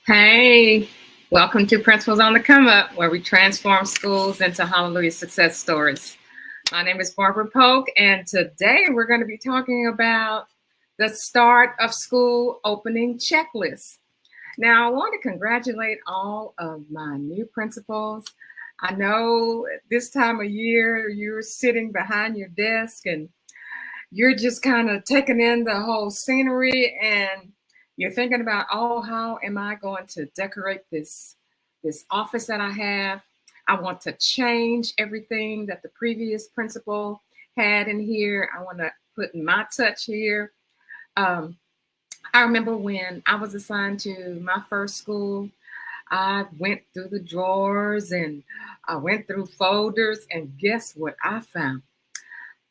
Hey, welcome to Principals on the Come Up, where we transform schools into hallelujah success stories. My name is Barbara Polk, and today we're going to be talking about the start of school opening checklist. Now, I want to congratulate all of my new principals. I know this time of year you're sitting behind your desk and you're just kind of taking in the whole scenery and you're thinking about, oh, how am I going to decorate this office that I have? I want to change everything that the previous principal had in here. I want to put my touch here. um, I remember when I was assigned to my first school, I went through the drawers and I went through folders, and guess what I found?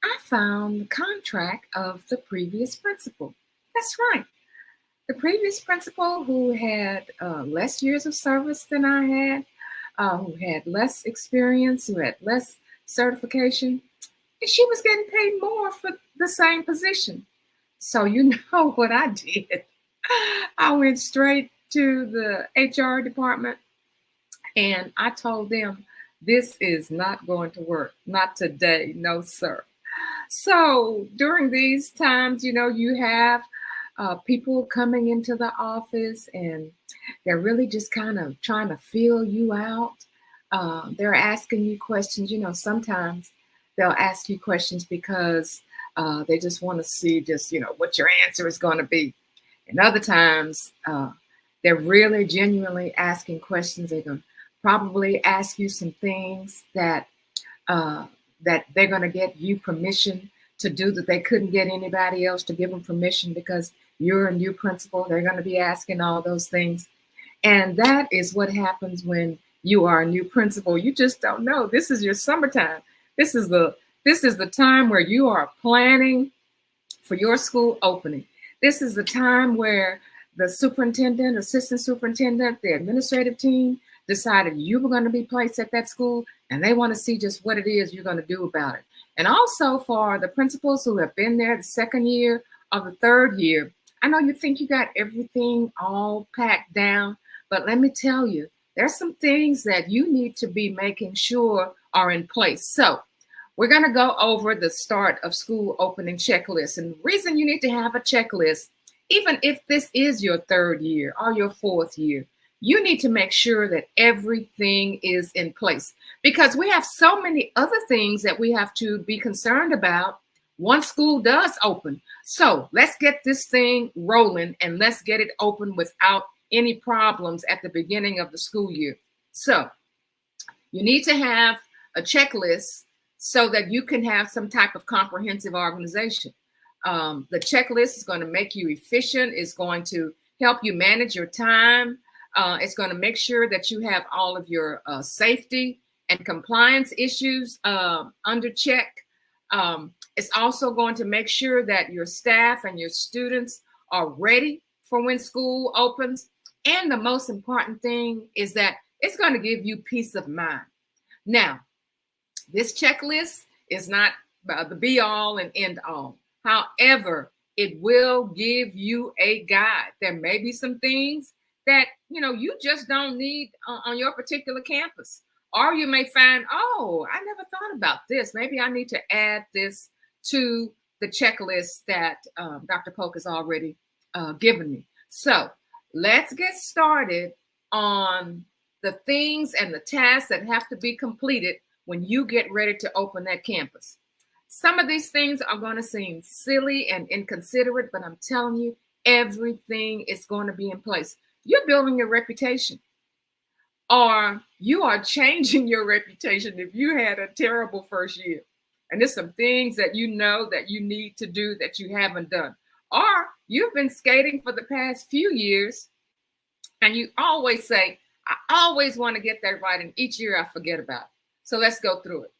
I found the contract of the previous principal. That's right. The previous principal, who had less years of service than I had, who had less experience, who had less certification, and she was getting paid more for the same position. So you know what I did? I went straight to the HR department and I told them, this is not going to work. Not today. No, sir. So during these times, you have people coming into the office and they're really just kind of trying to feel you out. They're asking you questions. Sometimes they'll ask you questions because they just want to see just, what your answer is going to be. And other times, they're really genuinely asking questions. They're going to probably ask you some things uh, that they're going to get you permission to do that they couldn't get anybody else to give them permission because you're a new principal. They're going to be asking all those things. And that is what happens when you are a new principal. You just don't know. This is your summertime. This is the time where you are planning for your school opening. This is the time where the superintendent, assistant superintendent, the administrative team decided you were going to be placed at that school, and they want to see just what it is you're going to do about it. And also for the principals who have been there the second year or the third year, I know you think you got everything all packed down, but let me tell you, there's some things that you need to be making sure are in place. So we're going to go over the start of school opening checklist. And the reason you need to have a checklist, even if this is your third year or your fourth year, you need to make sure that everything is in place because we have so many other things that we have to be concerned about once school does open. So let's get this thing rolling and let's get it open without any problems at the beginning of the school year. So you need to have a checklist so that you can have some type of comprehensive organization. The checklist is going to make you efficient. It's going to help you manage your time. It's going to make sure that you have all of your safety and compliance issues under check. It's also going to make sure that your staff and your students are ready for when school opens. And the most important thing is that it's going to give you peace of mind. Now, this checklist is not the be all and end all. However, it will give you a guide. There may be some things that you just don't need on your particular campus. Or you may find, oh, I never thought about this. Maybe I need to add this to the checklist that Dr. Polk has already given me. So let's get started on the things and the tasks that have to be completed when you get ready to open that campus. Some of these things are going to seem silly and inconsiderate, but I'm telling you, everything is going to be in place. You're building your reputation, or you are changing your reputation if you had a terrible first year. And there's some things that you know that you need to do that you haven't done. Or you've been skating for the past few years and you always say, I always want to get that right, and each year I forget about it. So let's go through it.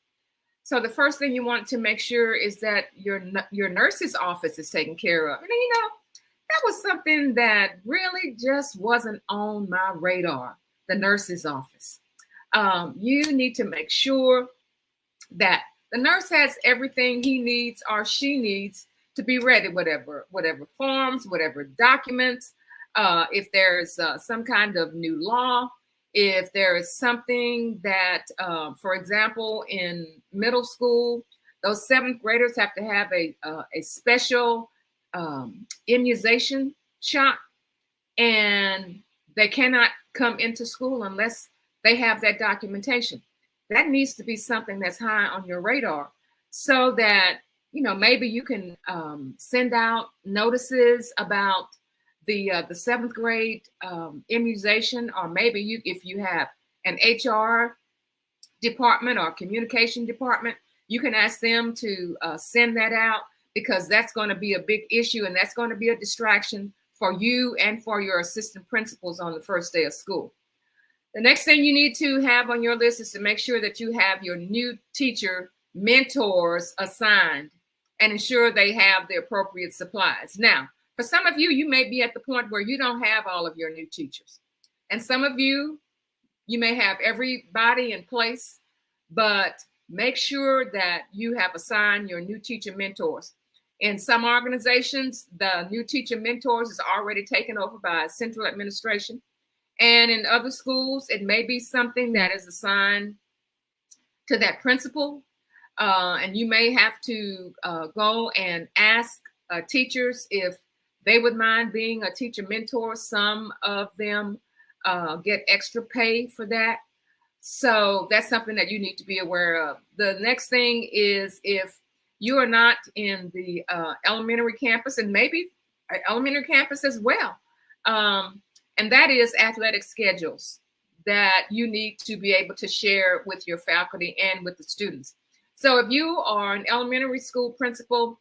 So the first thing you want to make sure is that your nurse's office is taken care of. And that was something that really just wasn't on my radar, the nurse's office. You need to make sure that the nurse has everything he needs or she needs to be ready, whatever forms, whatever documents, If there's some kind of new law, if there is something that, for example, in middle school, those seventh graders have to have a special immunization shot, and they cannot come into school unless they have that documentation. That needs to be something that's high on your radar, so that maybe you can send out notices about the seventh grade immunization, or maybe if you have an HR department or communication department, you can ask them to send that out, because that's going to be a big issue, and that's going to be a distraction for you and for your assistant principals on the first day of school. The next thing you need to have on your list is to make sure that you have your new teacher mentors assigned and ensure they have the appropriate supplies. Now, for some of you, you may be at the point where you don't have all of your new teachers. And some of you, you may have everybody in place, but make sure that you have assigned your new teacher mentors. In some organizations, the new teacher mentors is already taken over by central administration. And in other schools, it may be something that is assigned to that principal. And you may have to go and ask teachers if they would mind being a teacher mentor. Some of them get extra pay for that. So that's something that you need to be aware of. The next thing is, if you are not in the elementary campus, and maybe elementary campus as well, and that is athletic schedules that you need to be able to share with your faculty and with the students. So if you are an elementary school principal,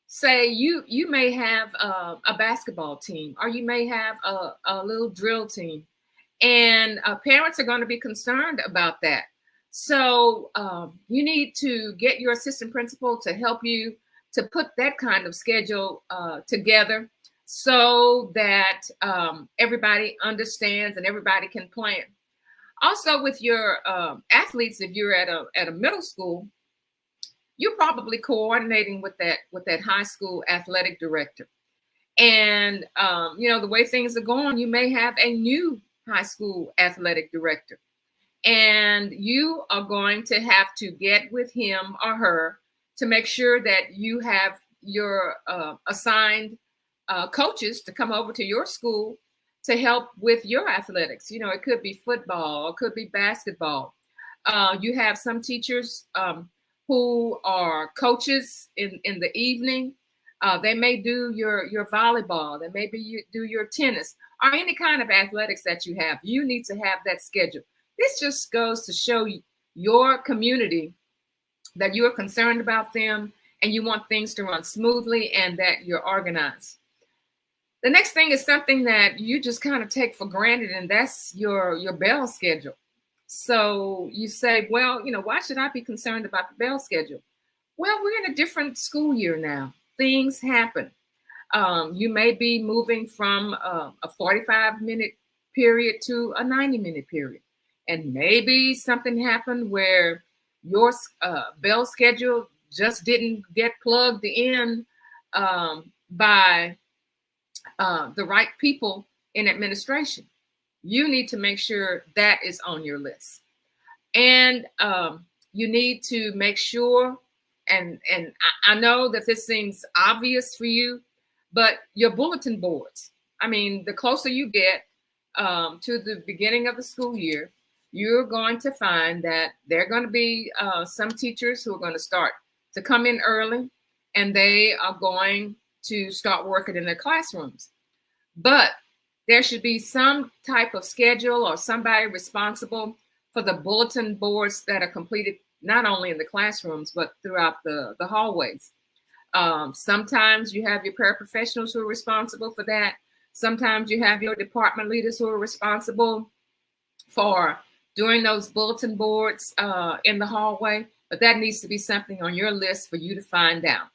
say you may have a basketball team, or you may have a little drill team, and parents are going to be concerned about that. So you need to get your assistant principal to help you to put that kind of schedule together, so that everybody understands and everybody can plan. Also, with your athletes, if you're at a middle school, you're probably coordinating with that high school athletic director. And the way things are going, you may have a new high school athletic director, and you are going to have to get with him or her to make sure that you have your assigned coaches to come over to your school to help with your athletics. It could be football, it could be basketball. You have some teachers who are coaches in the evening. They may do your volleyball, they maybe you do your tennis, or any kind of athletics that you have. You need to have that schedule. This just goes to show your community that you are concerned about them and you want things to run smoothly and that you're organized. The next thing is something that you just kind of take for granted, and that's your bell schedule. So you say, well, why should I be concerned about the bell schedule? Well, we're in a different school year now. Things happen. You may be moving from a 45-minute period to a 90-minute period. And maybe something happened where your bell schedule just didn't get plugged in by the right people in administration. You need to make sure that is on your list. And you need to make sure, and I know that this seems obvious for you, but your bulletin boards, the closer you get to the beginning of the school year, you're going to find that there are going to be some teachers who are going to start to come in early, and they are going to start working in their classrooms. But there should be some type of schedule or somebody responsible for the bulletin boards that are completed not only in the classrooms, but throughout the hallways. Sometimes you have your paraprofessionals who are responsible for that. Sometimes you have your department leaders who are responsible for doing those bulletin boards in the hallway, but that needs to be something on your list for you to find out.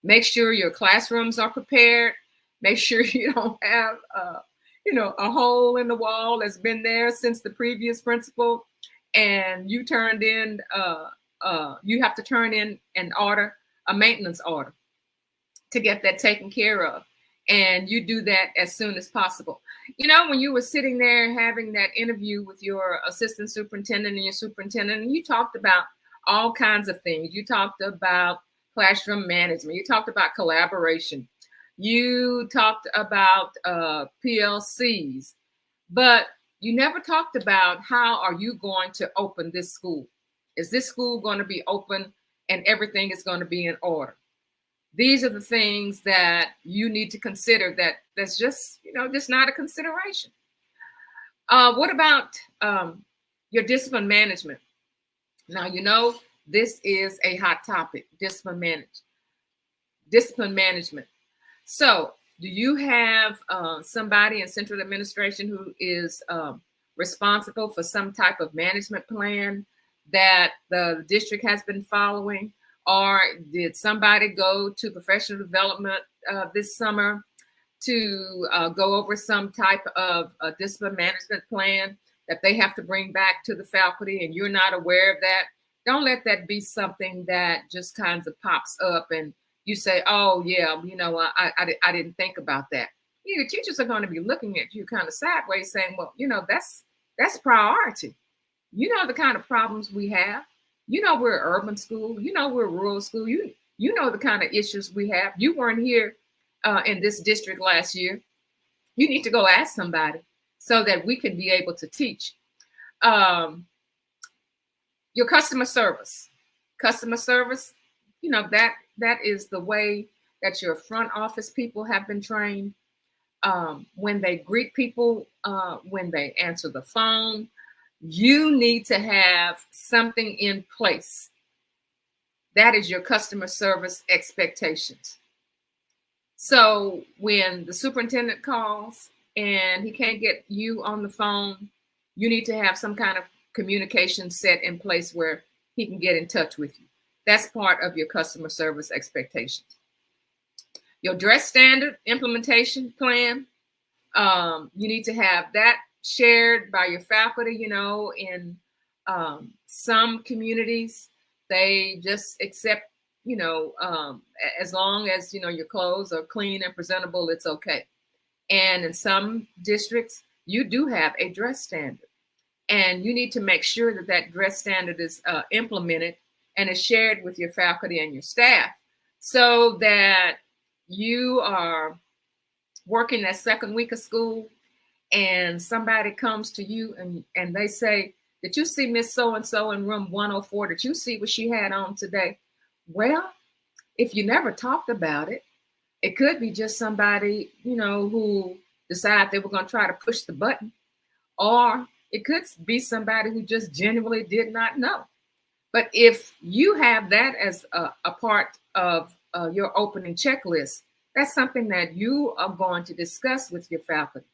Make sure your classrooms are prepared. Make sure you don't have a hole in the wall that's been there since the previous principal, and you turned in, you have to turn in an order, a maintenance order, to get that taken care of. and you do that as soon as possible. You know, when you were sitting there having that interview with your assistant superintendent and your superintendent, and you talked about all kinds of things. You talked about classroom management. You talked about collaboration. You talked about PLCs, but you never talked about how are you going to open this school? Is this school going to be open and everything is going to be in order? These are the things that you need to consider that's just, just not a consideration. What about your discipline management? Now, this is a hot topic, discipline management. So do you have somebody in central administration who is responsible for some type of management plan that the district has been following? Or did somebody go to professional development this summer to go over some type of discipline management plan that they have to bring back to the faculty and you're not aware of that? Don't let that be something that just kind of pops up and you say, oh, yeah, I didn't think about that. Your teachers are going to be looking at you kind of sideways saying, well, that's priority. You know the kind of problems we have. We're an urban school. We're a rural school. You know the kind of issues we have. You weren't here in this district last year. You need to go ask somebody so that we can be able to teach. Your customer service, that is the way that your front office people have been trained. When they greet people, when they answer the phone, you need to have something in place. That is your customer service expectations. So when the superintendent calls and he can't get you on the phone, you need to have some kind of communication set in place where he can get in touch with you. That's part of your customer service expectations. Your dress standard implementation plan, you need to have that shared by your faculty. In some communities, they just accept, as long as, your clothes are clean and presentable, it's okay. And in some districts, you do have a dress standard. And you need to make sure that that dress standard is implemented and is shared with your faculty and your staff so that you are working that second week of school and somebody comes to you and they say, did you see Miss So-and-so in room 104? Did you see what she had on today? Well, if you never talked about it, it could be just somebody, who decided they were going to try to push the button, or it could be somebody who just genuinely did not know. But if you have that as a part of your opening checklist, that's something that you are going to discuss with your faculty.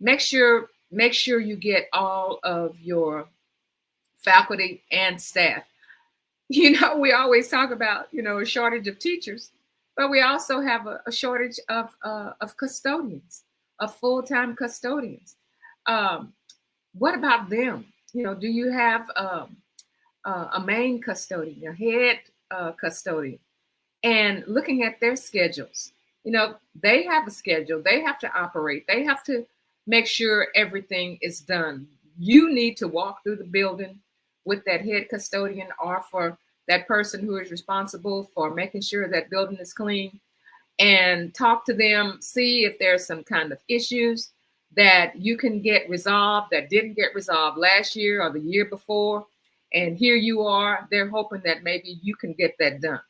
Make sure you get all of your faculty and staff. We always talk about, a shortage of teachers, but we also have a shortage of custodians, of full-time custodians. What about them? Do you have a main custodian, a head custodian? And looking at their schedules, they have a schedule. They have to operate. They have to make sure everything is done. You need to walk through the building with that head custodian or for that person who is responsible for making sure that building is clean and talk to them, see if there's some kind of issues that you can get resolved that didn't get resolved last year or the year before. And here you are, they're hoping that maybe you can get that done.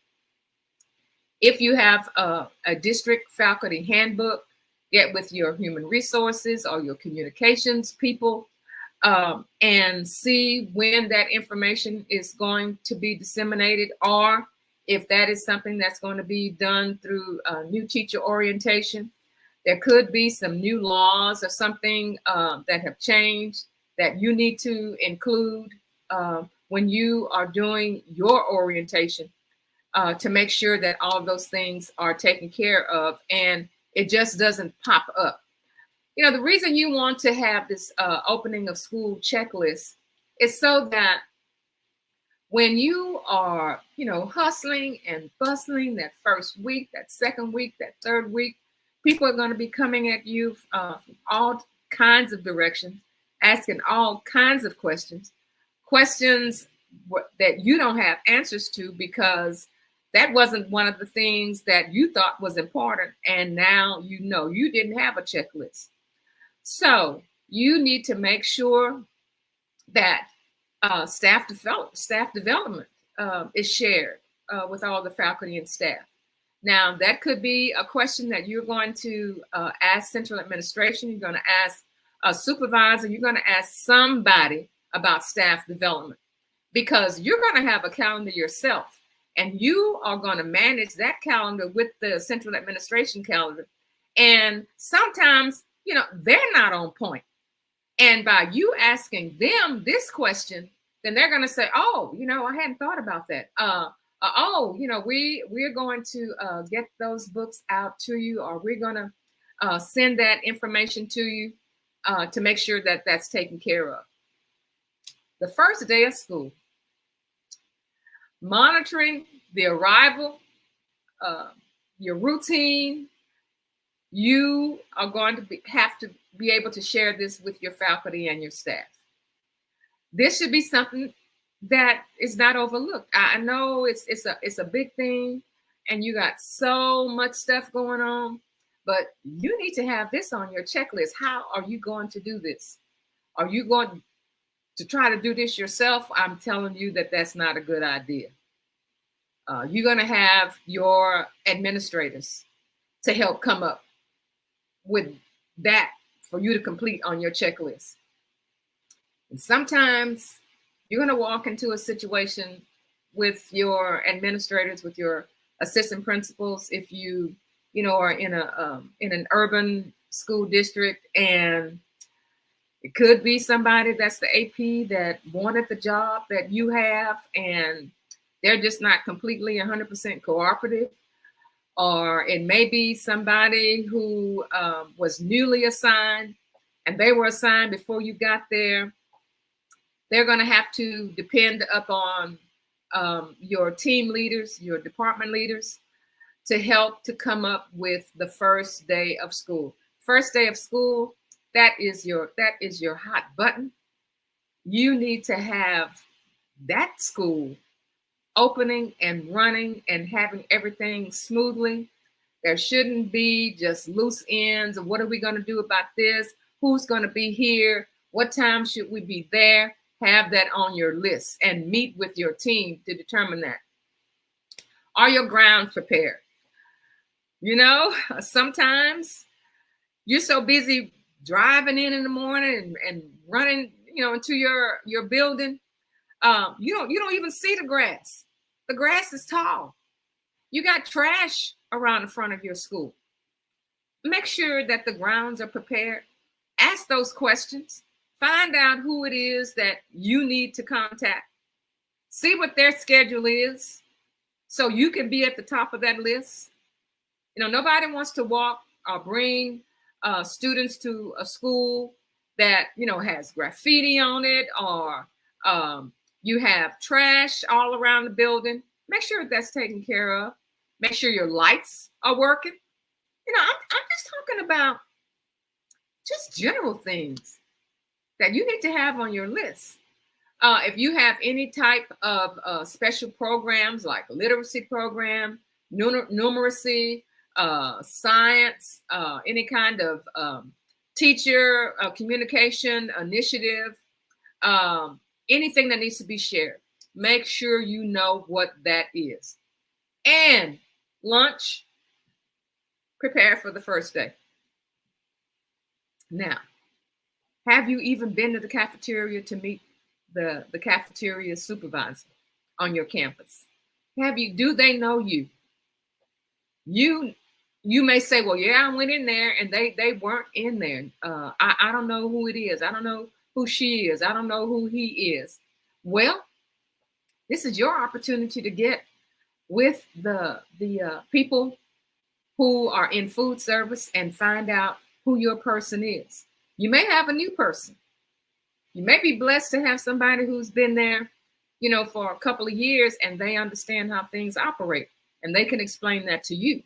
If you have a district faculty handbook, get with your human resources or your communications people and see when that information is going to be disseminated, or if that is something that's going to be done through new teacher orientation. There could be some new laws or something that have changed that you need to include when you are doing your orientation to make sure that all of those things are taken care of and it just doesn't pop up. The reason you want to have this opening of school checklist is so that when you are, hustling and bustling that first week, that second week, that third week, people are going to be coming at you from all kinds of directions, asking all kinds of questions that you don't have answers to because that wasn't one of the things that you thought was important. And now you didn't have a checklist. So you need to make sure that staff development is shared with all the faculty and staff. Now, that could be a question that you're going to ask central administration. You're going to ask a supervisor. You're going to ask somebody about staff development because you're going to have a calendar yourself, and you are going to manage that calendar with the central administration calendar. And sometimes, they're not on point. And by you asking them this question, then they're going to say, oh, I hadn't thought about that. We're going to get those books out to you, or we're going to send that information to you to make sure that that's taken care of. The first day of school, monitoring the arrival, your routine, you are going to have to be able to share this with your faculty and your staff. This should be something that is not overlooked. I know it's a big thing, and you got so much stuff going on, but you need to have this on your checklist. How are you going to do this? Are you going to try to do this yourself? I'm telling you that that's not a good idea. You're going to have your administrators to help come up with that for you to complete on your checklist. And sometimes you're going to walk into a situation with your administrators, with your assistant principals, if you are in an urban school district, and it could be somebody that's the AP that wanted the job that you have, and they're just not completely 100% cooperative. Or it may be somebody who was newly assigned, and they were assigned before you got there. They're going to have to depend upon your team leaders, your department leaders, to help to come up with the first day of school. First day of school, that is your hot button. You need to have that school opening and running and having everything smoothly. There shouldn't be just loose ends of what are we going to do about this? Who's going to be here? What time should we be there? Have that on your list and meet with your team to determine that. Are your grounds prepared? Sometimes you're so busy driving in the morning and running, into your building. You don't even see the grass. The grass is tall. You got trash around the front of your school. Make sure that the grounds are prepared. Ask those questions. Find out who it is that you need to contact. See what their schedule is so you can be at the top of that list. Nobody wants to walk or bring students to a school that, has graffiti on it, or you have trash all around the building. Make sure that's taken care of. Make sure your lights are working. I'm just talking about just general things that you need to have on your list. If you have any type of special programs like literacy program, numeracy, science, any kind of teacher communication initiative, anything that needs to be shared, make sure you know what that is. And lunch, prepare for the first day. Now, have you even been to the cafeteria to meet the cafeteria supervisor on your campus? Do they know you? You may say, well, yeah, I went in there and they weren't in there. I don't know who it is. I don't know who she is. I don't know who he is. Well, this is your opportunity to get with the people who are in food service and find out who your person is. You may have a new person. You may be blessed to have somebody who's been there, for a couple of years, and they understand how things operate, and they can explain that to you.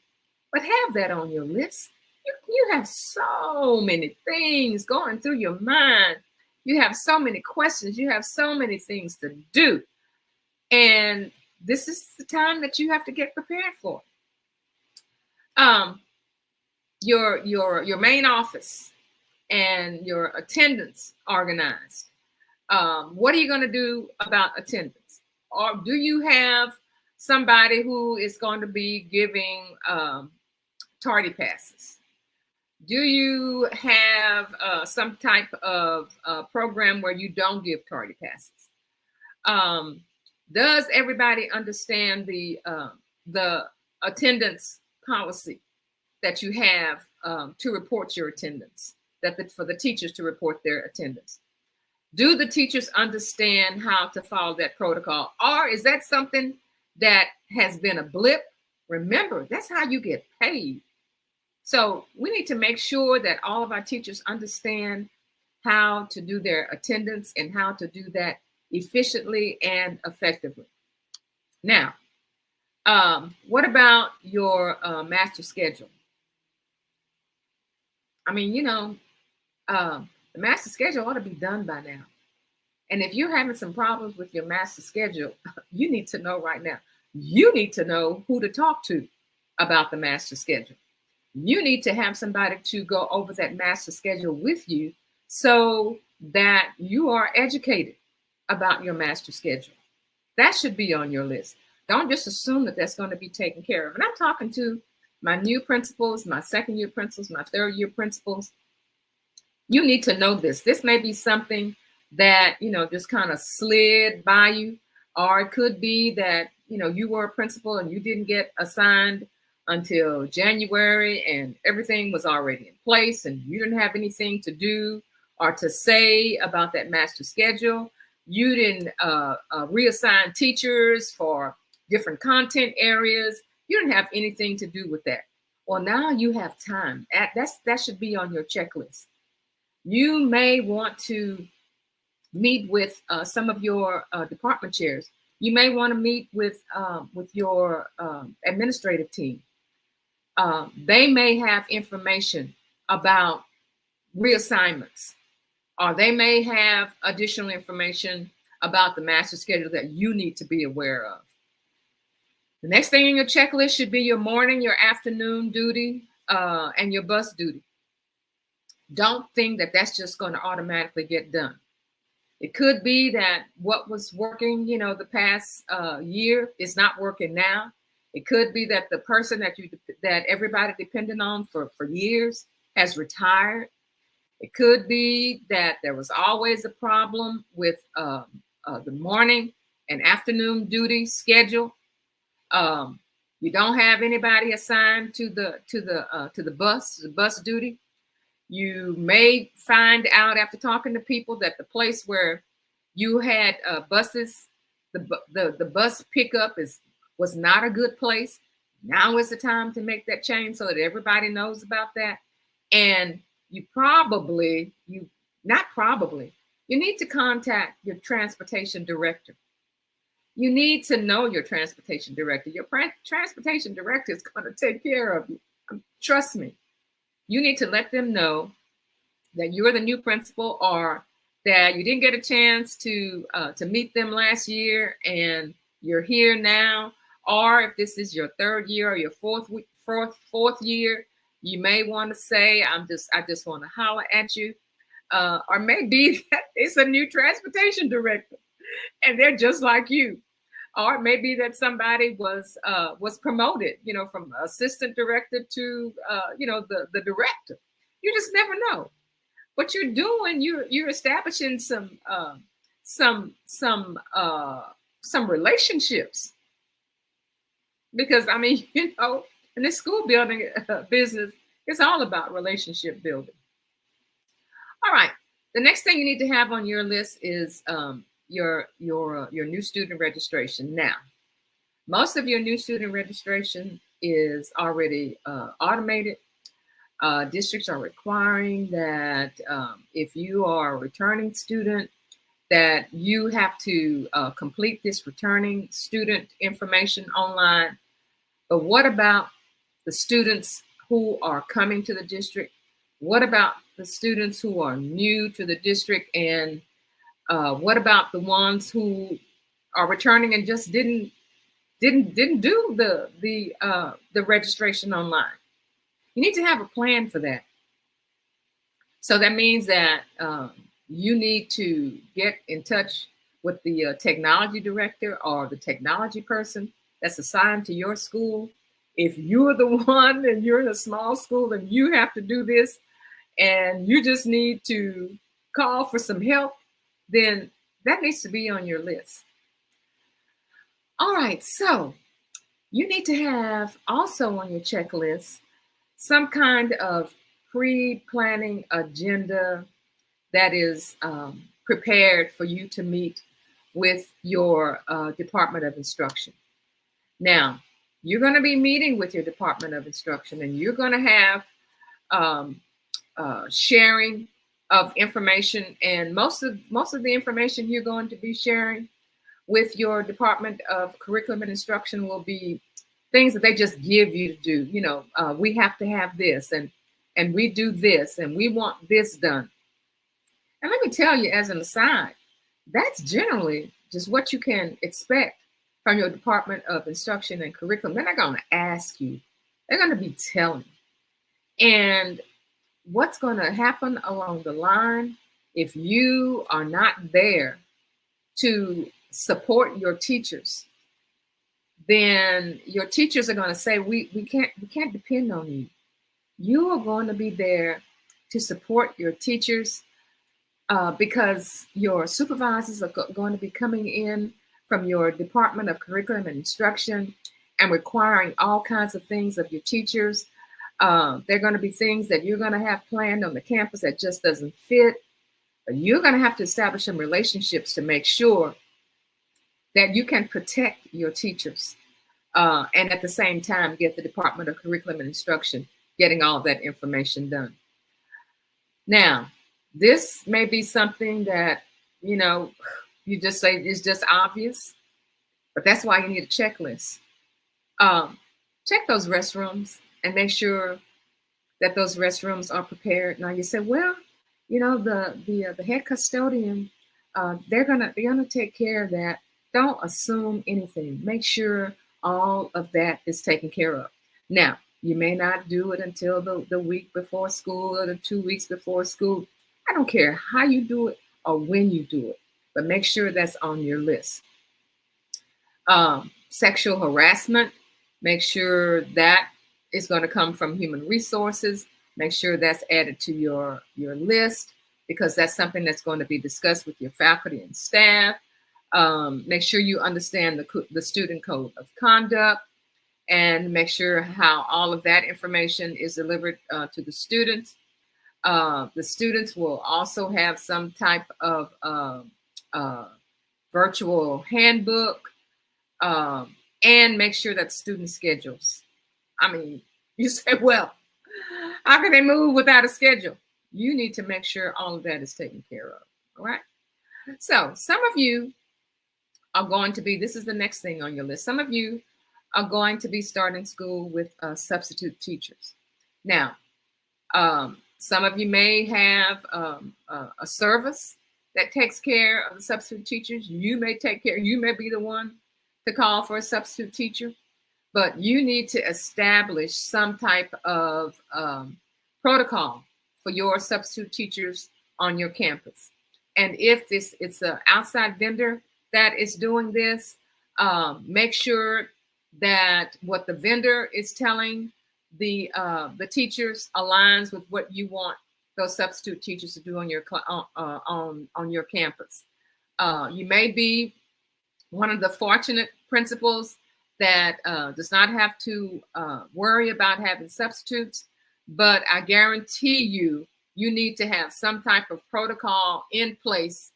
But have that on your list. You have so many things going through your mind. You have so many questions. You have so many things to do. And this is the time that you have to get prepared for. Your main office and your attendance organized. What are you going to do about attendance? Or do you have somebody who is going to be giving tardy passes? Do you have some type of program where you don't give tardy passes? Does everybody understand the attendance policy that you have to report your attendance, for the teachers to report their attendance? Do the teachers understand how to follow that protocol? Or is that something that has been a blip? Remember, that's how you get paid. So we need to make sure that all of our teachers understand how to do their attendance and how to do that efficiently and effectively. Now, what about your master schedule? I mean, the master schedule ought to be done by now. And if you're having some problems with your master schedule, you need to know right now. You need to know who to talk to about the master schedule. You need to have somebody to go over that master schedule with you so that you are educated about your master schedule. That should be on your list. Don't just assume that that's going to be taken care of. And I'm talking to my new principals, my second year principals, my third year principals. You need to know this. This may be something that, just kind of slid by you, or it could be that, you were a principal and you didn't get assigned until January and everything was already in place and you didn't have anything to do or to say about that master schedule. You didn't reassign teachers for different content areas. You didn't have anything to do with that. Well, now you have time. That should be on your checklist. You may want to meet with some of your department chairs. You may want to meet with your administrative team. They may have information about reassignments, or they may have additional information about the master schedule that you need to be aware of. The next thing in your checklist should be your morning, your afternoon duty, and your bus duty. Don't think that that's just going to automatically get done. It could be that what was working, the past year is not working now. It could be that the person that everybody depended on for years has retired. It could be that there was always a problem with the morning and afternoon duty schedule. You don't have anybody assigned to the bus duty. You may find out after talking to people that the place where you had buses, the bus pickup was not a good place. Now is the time to make that change so that everybody knows about that. And you need to contact your transportation director. You need to know your transportation director. Your transportation director is going to take care of you. Trust me. You need to let them know that you're the new principal, or that you didn't get a chance to meet them last year and you're here now. Or if this is your third year or your fourth year, you may want to say, I just want to holler at you. Or maybe it's a new transportation director and they're just like you. Or maybe that somebody was promoted, from assistant director to, the director. You just never know. What you're doing, you're establishing some relationships. Because in this school building business, it's all about relationship building. All right. The next thing you need to have on your list is your new student registration. Now, most of your new student registration is already automated. Districts are requiring that if you are a returning student, that you have to complete this returning student information online. But what about the students who are coming to the district? What about the students who are new to the district? And what about the ones who are returning and just didn't do the registration online? You need to have a plan for that. So that means that you need to get in touch with the technology director or the technology person that's assigned to your school. If you're the one and you're in a small school and you have to do this and you just need to call for some help, then that needs to be on your list. All right, so you need to have also on your checklist some kind of pre-planning agenda that is prepared for you to meet with your Department of Instruction. Now, you're going to be meeting with your Department of Instruction, and you're going to have sharing of information, and most of the information you're going to be sharing with your Department of Curriculum and Instruction will be things that they just give you to do. You know, we have to have this, and we do this, and we want this done. And let me tell you, as an aside, that's generally just what you can expect from your Department of Instruction and Curriculum. They're not going to ask you. They're going to be telling. And what's going to happen along the line, if you are not there to support your teachers, then your teachers are going to say, we can't depend on you. You are going to be there to support your teachers because your supervisors are going to be coming in from your Department of Curriculum and Instruction and requiring all kinds of things of your teachers. There are going to be things that you're going to have planned on the campus that just doesn't fit. But you're going to have to establish some relationships to make sure that you can protect your teachers and at the same time get the Department of Curriculum and Instruction getting all that information done. Now, this may be something that, you know, you just say is just obvious, but that's why you need a checklist. Check those restrooms and make sure that those restrooms are prepared. Now you say, well, you know, the head custodian, they're gonna take care of that. Don't assume anything. Make sure all of that is taken care of. Now, you may not do it until the week before school or the 2 weeks before school. I don't care how you do it or when you do it, but make sure that's on your list. Sexual harassment, make sure that is going to come from human resources. Make sure that's added to your list because that's something that's going to be discussed with your faculty and staff. Make sure you understand the student code of conduct and make sure how all of that information is delivered to the students. The students will also have some type of virtual handbook and make sure that student schedules. I mean, you say, well, how can they move without a schedule? You need to make sure all of that is taken care of. All right. So some of you are going to be, this is the next thing on your list. Some of you are going to be starting school with substitute teachers. Now, some of you may have a service that takes care of the substitute teachers. You may be the one to call for a substitute teacher, but you need to establish some type of protocol for your substitute teachers on your campus. And if it's an outside vendor that is doing this, make sure that what the vendor is telling the teachers aligns with what you want those substitute teachers to do on your campus. You may be one of the fortunate principals that does not have to worry about having substitutes, but I guarantee you need to have some type of protocol in place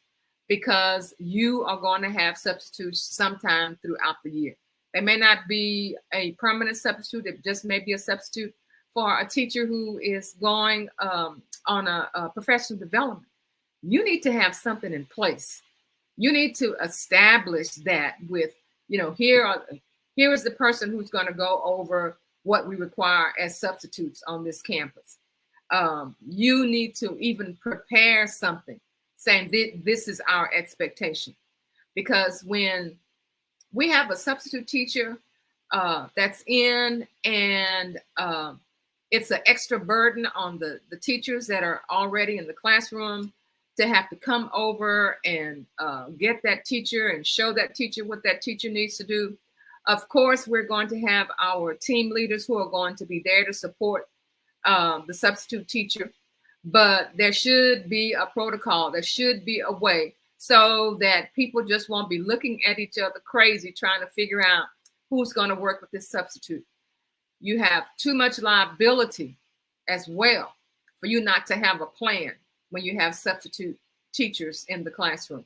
because you are going to have substitutes sometime throughout the year. They may not be a permanent substitute. It just may be a substitute for a teacher who is going on a professional development. You need to have something in place You need to establish that with, here is the person who's going to go over what we require as substitutes on this campus. You need to even prepare something saying this is our expectation. Because when we have a substitute teacher that's in, and it's an extra burden on the teachers that are already in the classroom to have to come over and get that teacher and show that teacher what that teacher needs to do. Of course, we're going to have our team leaders who are going to be there to support the substitute teacher, but there should be a protocol. There should be a way so that people just won't be looking at each other crazy trying to figure out who's going to work with this substitute. You have too much liability as well for you not to have a plan when you have substitute teachers in the classroom.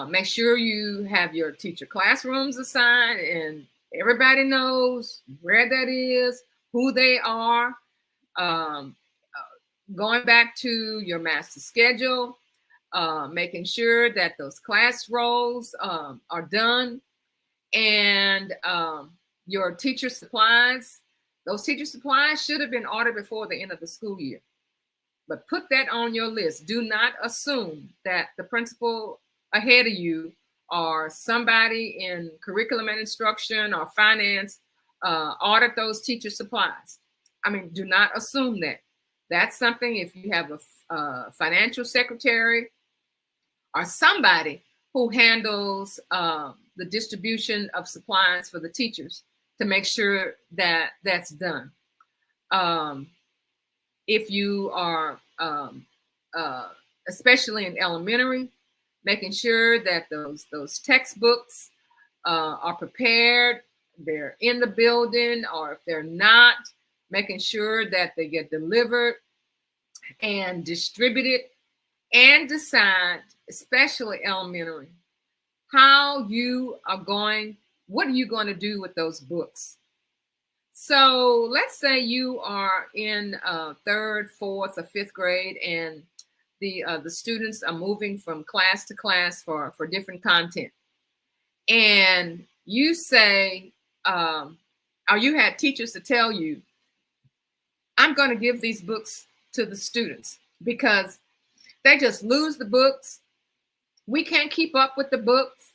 Make sure you have your teacher classrooms assigned and everybody knows where that is, who they are. Going back to your master schedule, making sure that those class roles are done, and your teacher supplies. Those teacher supplies should have been ordered before the end of the school year. But put that on your list. Do not assume that the principal ahead of you or somebody in curriculum and instruction or finance ordered those teacher supplies. I mean, do not assume that. That's something, if you have a financial secretary or somebody who handles the distribution of supplies for the teachers, to make sure that that's done. If you are, especially in elementary, making sure that those textbooks are prepared, they're in the building, or if they're not, making sure that they get delivered and distributed, and decide, especially elementary, how you are going, what are you going to do with those books? So let's say you are in third, fourth, or fifth grade, and the students are moving from class to class for different content. And you say, or you had teachers to tell you, I'm going to give these books to the students because they just lose the books. We can't keep up with the books.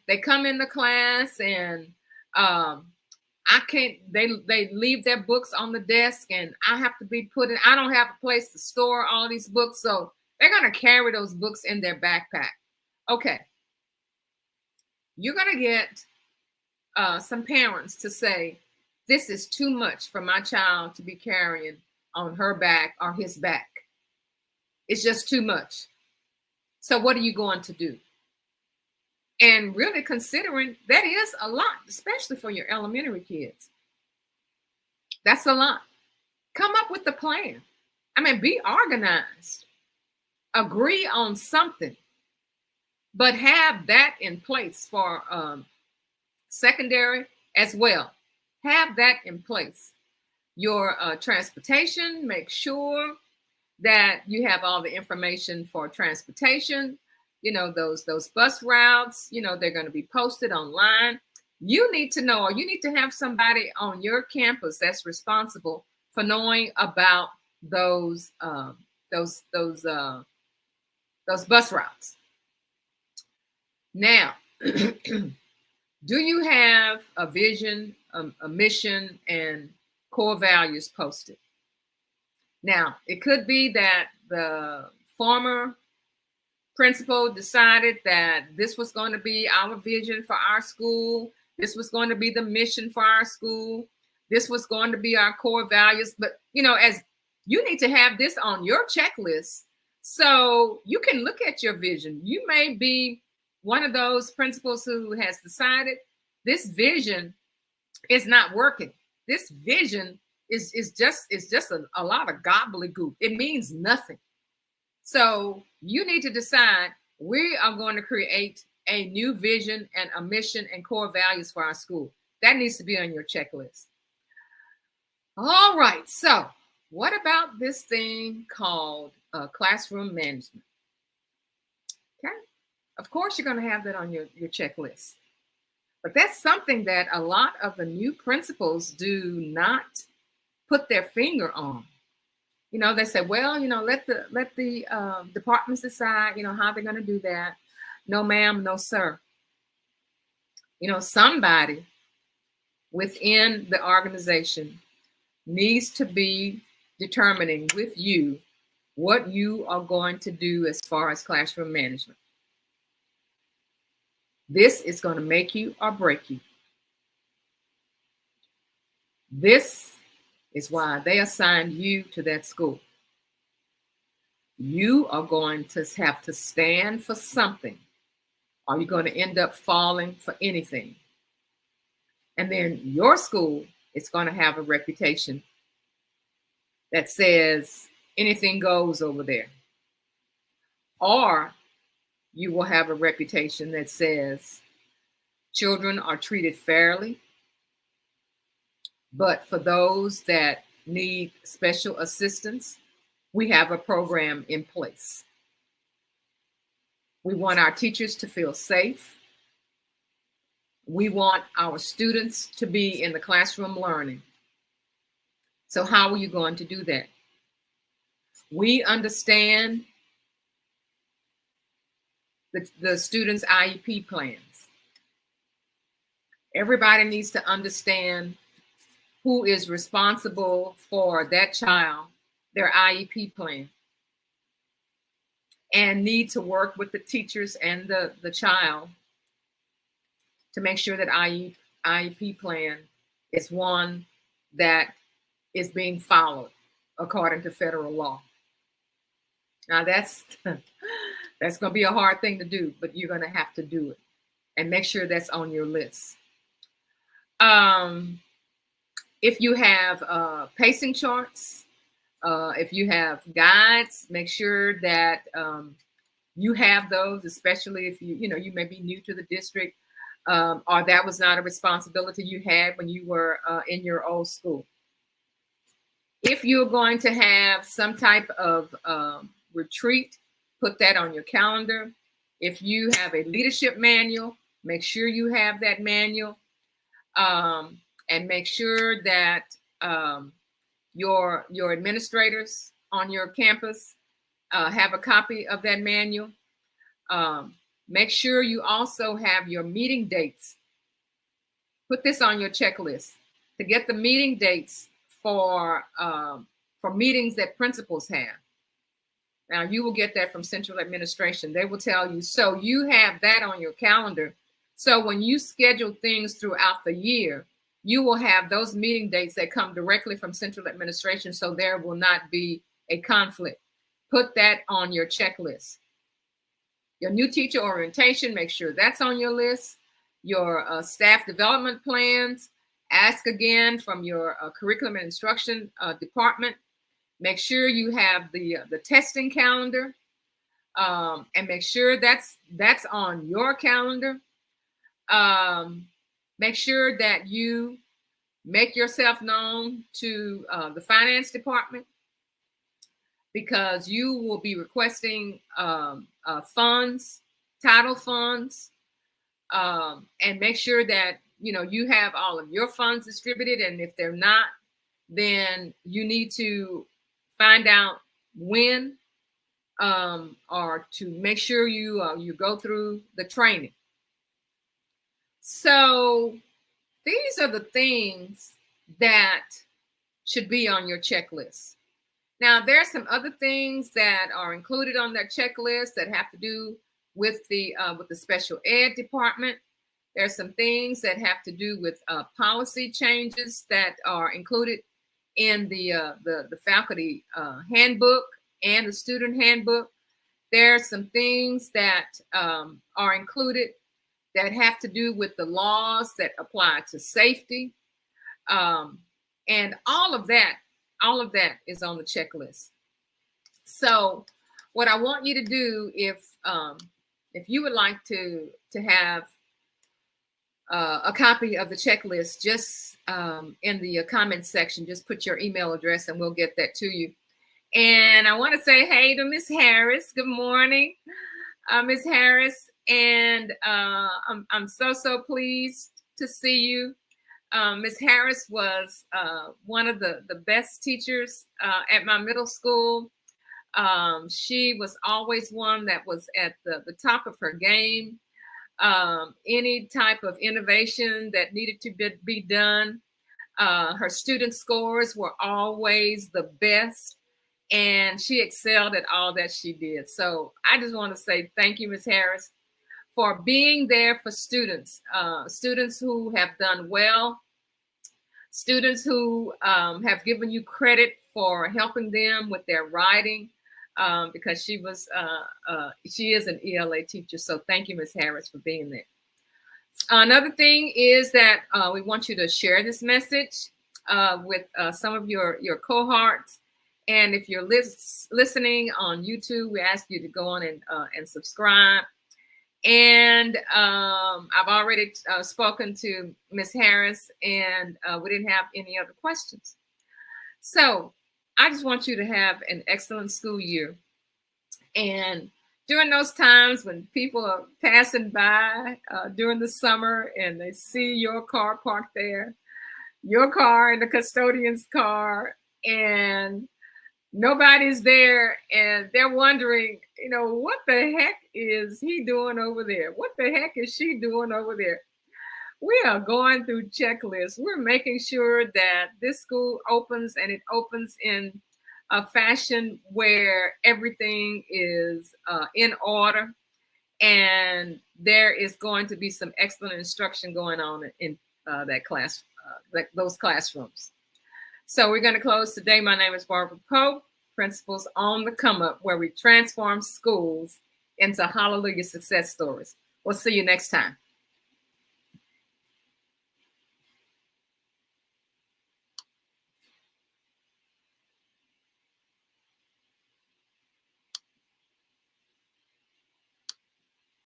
They come in the class and I can't, they leave their books on the desk and I have to be I don't have a place to store all these books. So they're going to carry those books in their backpack. Okay. You're going to get some parents to say, this is too much for my child to be carrying on her back or his back. It's just too much. So what are you going to do? And really considering that is a lot, especially for your elementary kids. That's a lot. Come up with a plan. I mean, be organized. Agree on something, but have that in place for secondary as well. Have that in place. Your transportation, make sure that you have all the information for transportation. You know, those bus routes, you know, they're going to be posted online. You need to know, or you need to have somebody on your campus that's responsible for knowing about those bus routes. Now, do you have a vision, a mission, and core values posted? Now, it could be that the former principal decided that this was going to be our vision for our school. This was going to be the mission for our school. This was going to be our core values. But, you know, as you need to have this on your checklist so you can look at your vision. You may be one of those principals who has decided this vision is not working. This vision is just a lot of gobbledygook. It means nothing. So you need to decide, we are going to create a new vision and a mission and core values for our school. That needs to be on your checklist. All right. So what about this thing called classroom management? Of course, you're going to have that on your checklist. But that's something that a lot of the new principals do not put their finger on. You know, they say, well, you know, let the departments decide, you know, how they're going to do that. No, ma'am, no, sir. You know, somebody within the organization needs to be determining with you what you are going to do as far as classroom management. This is going to make you or break you. This is why they assigned you to that school. You are going to have to stand for something, or you're going to end up falling for anything. And then your school is going to have a reputation that says anything goes over there. Or you will have a reputation that says children are treated fairly, but for those that need special assistance, we have a program in place. We want our teachers to feel safe. We want our students to be in the classroom learning. So how are you going to do that? We understand the students' IEP plans. Everybody needs to understand who is responsible for that child, their IEP plan, and need to work with the teachers and the child to make sure that IEP plan is one that is being followed according to federal law. Now that's going to be a hard thing to do, but you're going to have to do it and make sure that's on your list. If you have pacing charts, if you have guides, make sure that you have those, especially if you may be new to the district, or that was not a responsibility you had when you were in your old school. If you're going to have some type of retreat, put that on your calendar. If you have a leadership manual, make sure you have that manual, and make sure that your administrators on your campus have a copy of that manual. Make sure you also have your meeting dates. Put this on your checklist to get the meeting dates for meetings that principals have. Now, you will get that from central administration. They will tell you. So you have that on your calendar. So when you schedule things throughout the year, you will have those meeting dates that come directly from central administration. So there will not be a conflict. Put that on your checklist. Your new teacher orientation, make sure that's on your list. Your staff development plans, ask again from your curriculum and instruction department. Make sure you have the testing calendar, and make sure that's on your calendar. Make sure that you make yourself known to the finance department, because you will be requesting funds, title funds, and make sure that you have all of your funds distributed. And if they're not, then you need to find out when, or to make sure you go through the training. So these are the things that should be on your checklist. Now, there are some other things that are included on that checklist that have to do with the special ed department. There are some things that have to do with policy changes that are included in the faculty handbook and the student handbook. There are some things that are included that have to do with the laws that apply to safety, and all of that is on the checklist. So what I want you to do, if you would like to have a copy of the checklist, just in the comments section, just put your email address and we'll get that to you. And I want to say hey to Miss Harris. Good morning, Miss Harris. And I'm so pleased to see you. Ms. Harris was one of the best teachers at my middle school. She was always one that was at the top of her game. Any type of innovation that needed to be done, her student scores were always the best, and she excelled at all that she did. So I just want to say thank you, Ms. Harris, for being there for students, students who have done well, students who have given you credit for helping them with their writing, because she is an ELA teacher. So thank you, Ms. Harris, for being there. Another thing is that we want you to share this message with some of your cohorts. And if you're listening on YouTube, we ask you to go on and subscribe. And I've already spoken to Ms. Harris, and we didn't have any other questions. So I just want you to have an excellent school year. And during those times when people are passing by during the summer and they see your car parked there, your car and the custodian's car, and nobody's there, and they're wondering, what the heck is he doing over there? What the heck is she doing over there? We are going through checklists. We're making sure that this school opens, and it opens in a fashion where everything is in order, and there is going to be some excellent instruction going on in that class, those classrooms. So we're going to close today. My name is Barbara Pope, Principals on the Come Up, where we transform schools into hallelujah success stories. We'll see you next time.